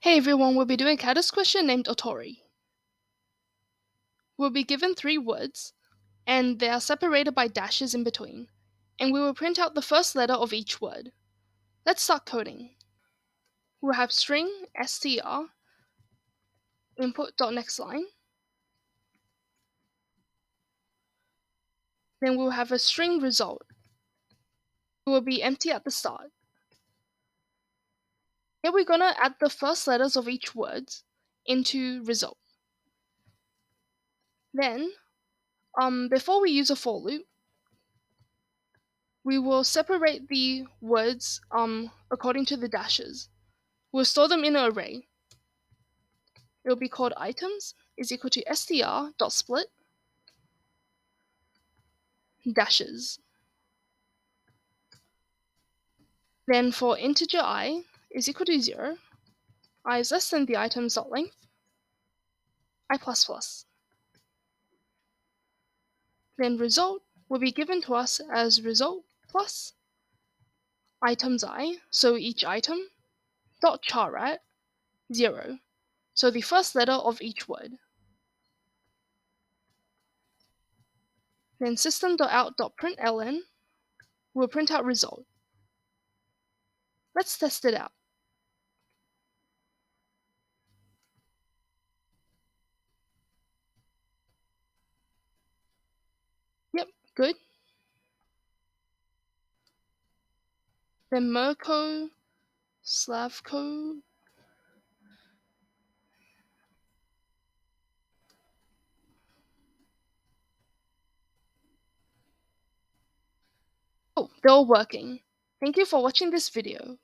Hey everyone, we'll be doing a Kattis question named Autori. We'll be given three words, and they are separated by dashes in between, and we will print out the first letter of each word. Let's start coding. We'll have string str input.next line, then we'll have a string result. It will be empty at the start. Here we're gonna add the first letters of each word into result. Then, before we use a for loop, we will separate the words according to the dashes. We'll store them in an array. It will be called items is equal to str.split dashes. Then for integer I is equal to 0, I is less than the item's dot length, I plus plus. Then result will be given to us as result plus items I, so each item, dot charat 0, so the first letter of each word. Then system.out.println will print out result. Let's test it out. Yep, good. Then Mirko, Slavko. Oh, they're all working. Thank you for watching this video.